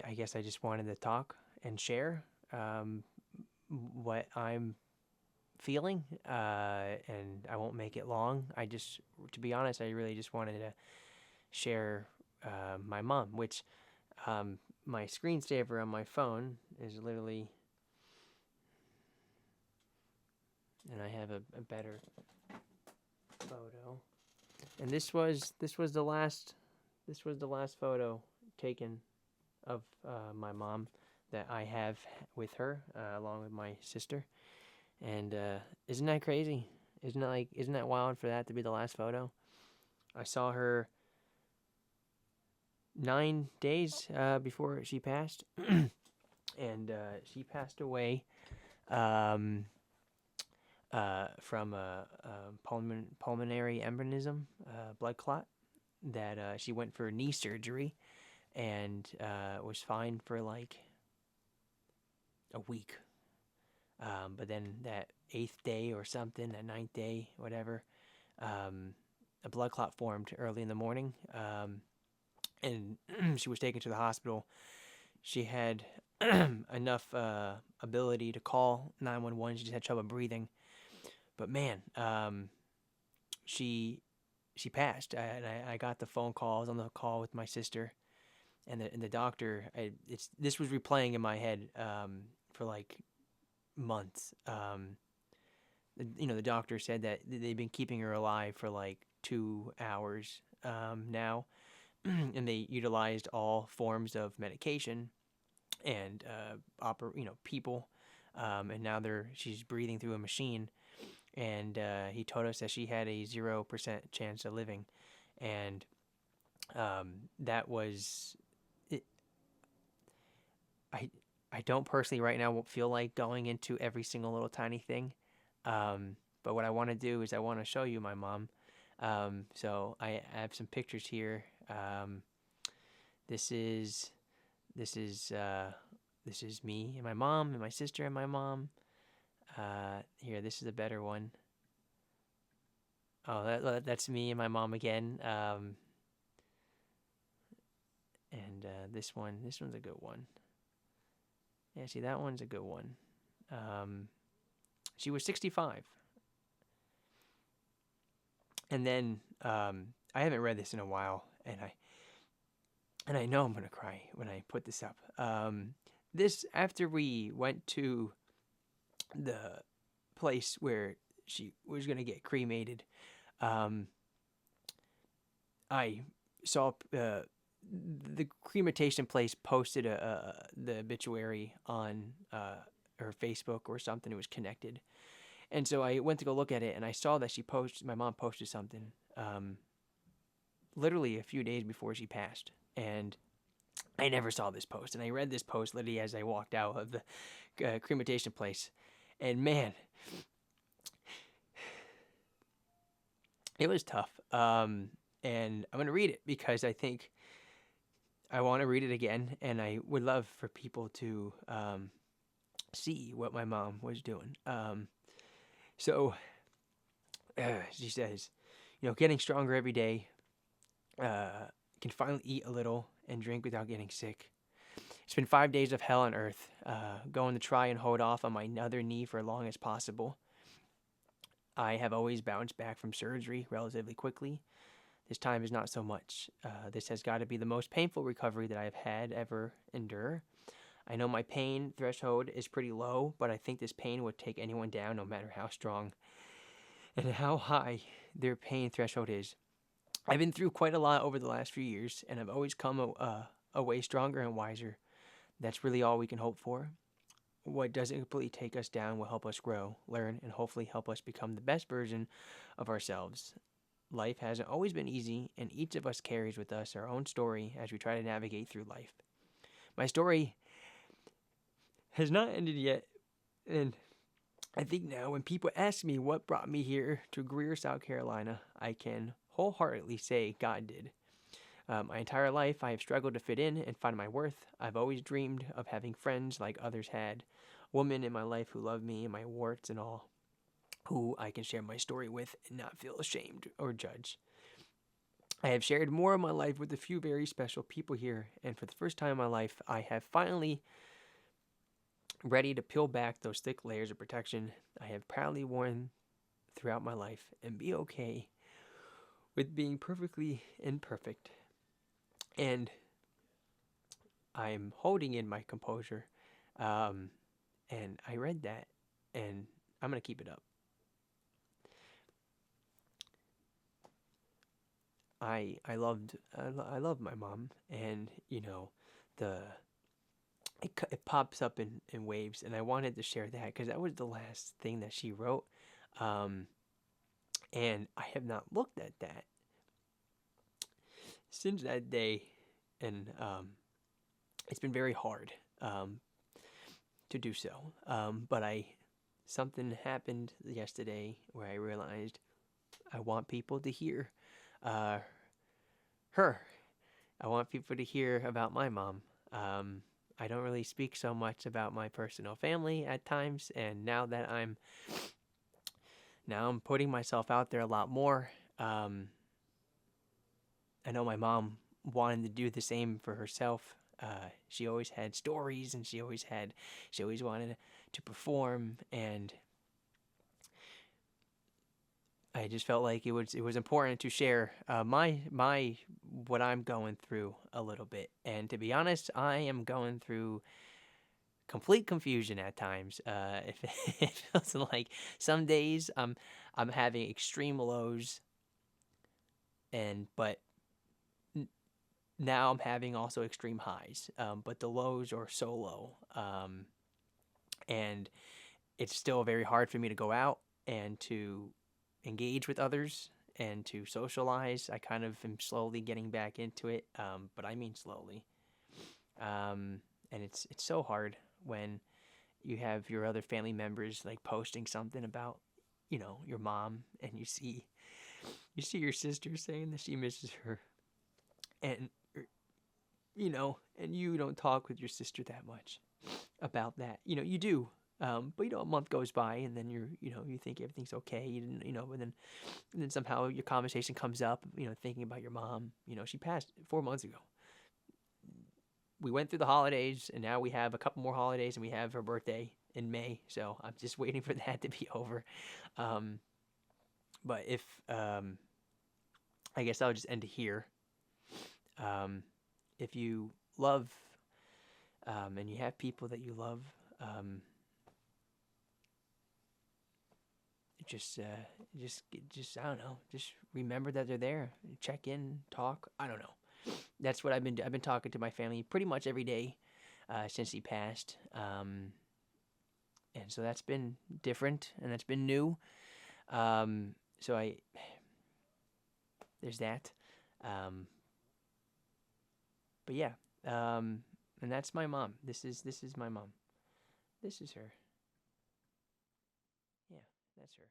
I guess I just wanted to talk and share um, what I'm feeling, and I won't make it long. To be honest, I really just wanted to share my mom, which um, my screensaver on my phone is literally, and I have a better photo. And this was the last photo taken of my mom that I have with her, along with my sister. And isn't that crazy? Isn't that wild for that to be the last photo? I saw her 9 days before she passed, and she passed away um, from a pulmonary embolism, blood clot. That she went for knee surgery and was fine for like a week. But then that eighth day or something, that ninth day, whatever, um, a blood clot formed early in the morning, and she was taken to the hospital. She had enough ability to call 911. She just had trouble breathing. But man, she she passed. I got the phone call. I was on the call with my sister and the doctor. This was replaying in my head for like months. The doctor said that they've been keeping her alive for like 2 hours now, and they utilized all forms of medication and people, and now she's breathing through a machine. And he told us that she had a 0% chance of living, and that was it. I I don't personally right now feel like going into every single little tiny thing. But what I want to do is I want to show you my mom. So I have some pictures here. This is this is uh, this is me and my mom and my sister and my mom. Here, this is a better one. Oh, that's me and my mom again. And this one's a good one. Yeah, see, that one's a good one. Um, she was 65. And then I haven't read this in a while, and I know I'm gonna cry when I put this up. This after we went to the place where she was gonna get cremated. Um, I saw the cremation place posted the obituary on her Facebook or something. It was connected, and so I went to go look at it, and I saw that my mom posted something, literally a few days before she passed, and I never saw this post, and I read this post literally as I walked out of the cremation place, and man, it was tough. And I'm gonna read it because I think I want to read it again, and I would love for people to see what my mom was doing. So she says, getting stronger every day. Can finally eat a little and drink without getting sick. It's been 5 days of hell on earth, going to try and hold off on my other knee for as long as possible. I have always bounced back from surgery relatively quickly. This time is not so much. This has got to be the most painful recovery that I have had ever endure. I know my pain threshold is pretty low, but I think this pain would take anyone down no matter how strong and how high their pain threshold is. I've been through quite a lot over the last few years, and I've always come away stronger and wiser. That's really all we can hope for. What doesn't completely take us down will help us grow, learn, and hopefully help us become the best version of ourselves. Life hasn't always been easy, and each of us carries with us our own story as we try to navigate through life. My story has not ended yet, and I think now when people ask me what brought me here to Greer, South Carolina, I can wholeheartedly say God did. My entire life, I have struggled to fit in and find my worth. I've always dreamed of having friends like others had, women in my life who love me and my warts and all, who I can share my story with and not feel ashamed or judged. I have shared more of my life with a few very special people here, and for the first time in my life, I have finally ready to peel back those thick layers of protection I have proudly worn throughout my life and be okay with being perfectly imperfect. And I'm holding in my composure. Um, and I read that, and I'm gonna keep it up. I loved my mom, and the it pops up in waves, and I wanted to share that because that was the last thing that she wrote, um, and I have not looked at that since that day, and it's been very hard um, to do so. But I something happened yesterday where I realized I want people to hear uh, her. I want people to hear about my mom. Um, I don't really speak so much about my personal family at times, and now I'm putting myself out there a lot more. Um, I know my mom wanted to do the same for herself. She always had stories, and she always wanted to perform, and I just felt like it was important to share my what I'm going through a little bit. And to be honest, I am going through complete confusion at times. It feels like some days I'm having extreme lows, and but now I'm having also extreme highs. But the lows are so low, and it's still very hard for me to go out and to engage with others and to socialize. I kind of am slowly getting back into it, but I mean slowly. And it's so hard when you have your other family members like posting something about your mom, and you see your sister saying that she misses her, and and you don't talk with your sister that much about that. You do. But a month goes by, and then you think everything's okay. You didn't, and then somehow your conversation comes up. Thinking about your mom. She passed 4 months ago. We went through the holidays, and now we have a couple more holidays, and we have her birthday in May. So I'm just waiting for that to be over. Um, but if I guess I'll just end it here. Um, if you love and you have people that you love, um, just just I don't know, just remember that they're there. Check in, talk. I don't know. That's what I've been talking to my family pretty much every day since he passed. And so that's been different, and that's been new. So I there's that. Um, but yeah, and that's my mom. This is my mom. This is her. Yeah, that's her.